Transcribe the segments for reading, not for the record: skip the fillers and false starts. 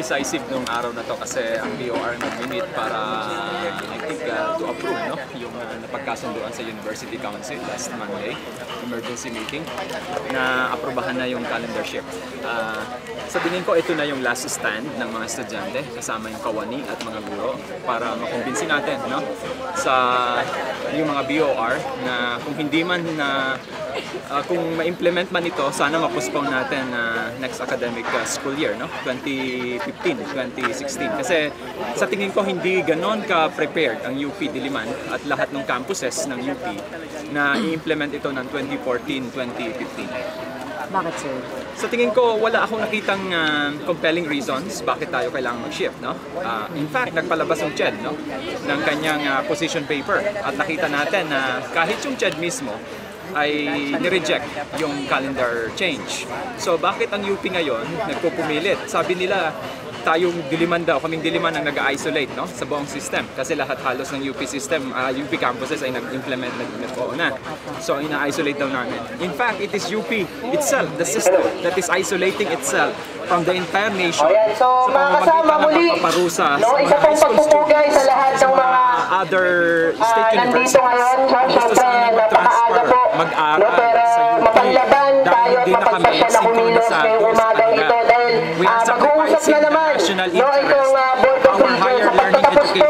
decisive nung araw na to kasi ang BOR nag-meet para I think to approve yung napagkasunduan sa University Council last Monday, emergency meeting, na aprobahan na yung calendar shift. Sa tingin ko ito na yung last stand ng mga estudyante kasama yung kawani at mga guro para makumbinsi natin sa yung mga BOR na kung hindi man na kung ma-implement man ito, sana ma-postpone natin next academic school year, 2015-2016. Kasi sa tingin ko hindi ganon ka-prepared ang UP Diliman at lahat ng campuses ng UP na i-implement ito ng 2014-2015. Bakit, sir? Sa tingin ko, wala akong nakitang compelling reasons bakit tayo kailangang mag-shift. In fact, nagpalabas yung CHED ng kanyang position paper at nakita natin na kahit yung CHED mismo ay nireject yung calendar change. So bakit ang UP ngayon nagpupumilit? Sabi nila, tayong Diliman daw, kaming Diliman ang nag-isolate sa buong system kasi lahat halos ng UP system, UP campuses ay nag-implement na. So ina-isolate daw namin. In fact, it is UP itself, the system that is isolating itself from the entire nation. So mga kasama muli, isa pong pagpupugay sa lahat ng mga other state universities. Gusto sana mag-transfer, mag-aral sa UP. mapaglaban tayo at mapagpasya na kumilos ngayong umagang ito dahil mag-uusap na naman itong Board of Regents sa pagtatapos po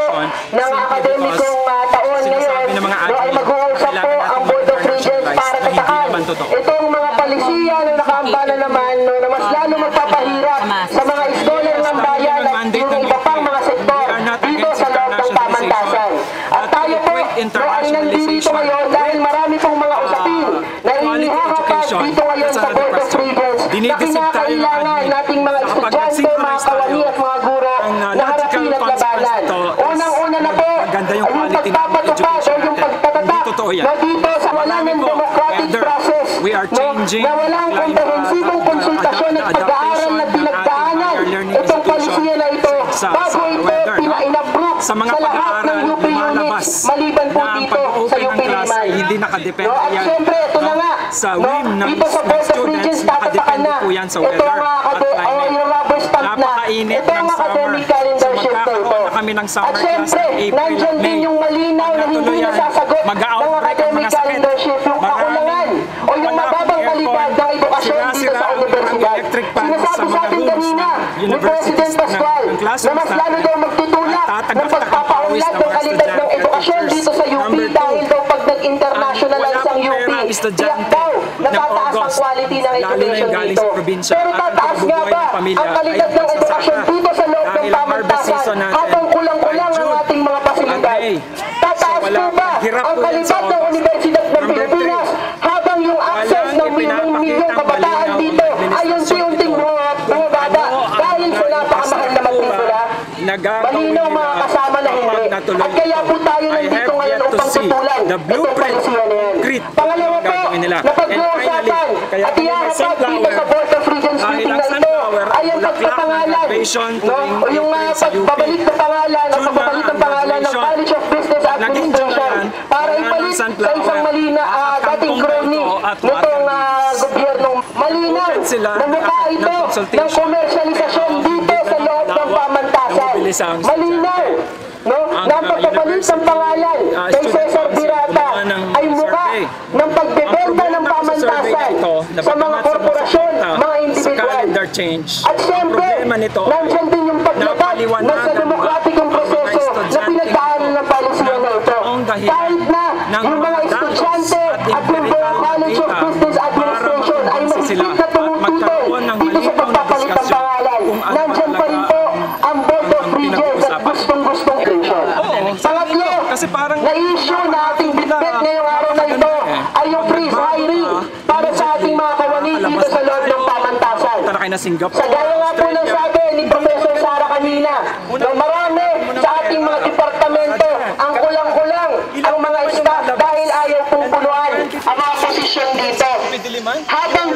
ng akademikong taon ngayon ay mag-uusap po ang Board of Regents para tatakan itong mga palisiya na nakaamba na naman na mas lalo magpapahirap sa mga scholar ng bayan at yung iba pang mga sektor dito sa loob ng pamantasan. At tayo po ay nandito ngayon dahil marami pong mga usapin na inihahapag dito ngayon sa Board of Regents na kinakailangan nating mga estudyante, mga kawani at mga guro na harapin at labanan. Unang-una na po ay yung pagpapatupad o yung pagtatatak na dito sa wala ng democratic process na walang komprehensibong konsultasyon at pag-aaral na pinagdaanan itong palisiya na ito bago ito pina-inapprove sa lahat ng UP units maliban po dito sa UP Diliman. Hindi nakadepende at yan siyempre ito na nga dito sa Board of Regents tatatakan na yung rubber stamp na itong academic calendar shift na ito. At siyempre nandyan din yung malinaw na hindi nasasagot ng academic calendar shift yung kakulangan o yung mababang kalidad ng edukasyon dito sa universidad. Sinasabi sa atin kanina ni President Pascual na mas lalo daw magtutulak ng pagpapaunlad ng kalidad ng edukasyon dito sa UP dahil daw pag nag-internationalize ang UP, tiyak daw natataas ang quality ng education dito. Pero tataas nga ba ang kalidad ng edukasyon dito sa loob ng pamantasan habang kulang-kulang ang ating mga pasilidad? Tataas po ba ang kalidad ng Universidad ng Pilipinas habang yung access ng milyong kabataan dito ay unti-unting bumababa dahil sa napakamahal na matríkula? Malinaw mga kasama na hindi. At kaya po tayo nandito ngayon upang tutulan itong palisiya na yan. Pangalawa po, napag-uusapan at iharapag dito sa Board of Regents meeting na ito ay ang pagpapangalan, yung pagbabalik ng pangalan o pagbabalik ng pangalan ng College of Business Administration para ipalit sa isang malina dating crony nitong gobyernong malinaw na mukha ito ng komersyalisasyon dito sa loob ng pamantasan. Malinaw na ang pagpapalit ng pangalan kay Cesar Birata ay mukha ng pagbebenta ng pamantasan sa mga korporasyon, mga individual. At siyempre, nandiyan din yung paglabag na sa demokratikong proseso na pinagdaanan ng palisiya na ito. Kahit na yung mga estudyante at yung buong College of Business Administration ay mahigpit na tumututol dito sa pagpapalit ng pangalan, nandiyan pa rin po ang Board of Regents at gustong-gustong election. Pangatlo, na-issue na ating bitbit ngayong araw na ito ay yung freeze hiring para sa ating mga kawani dito sa loob ng pamantasan. Sa gaya nga po ng sabi ni Professor Sara kanina, na marami sa ating mga departamento ang kulang-kulang ang mga staff dahil ayaw pong punuan ang mga posisyon dito. Habang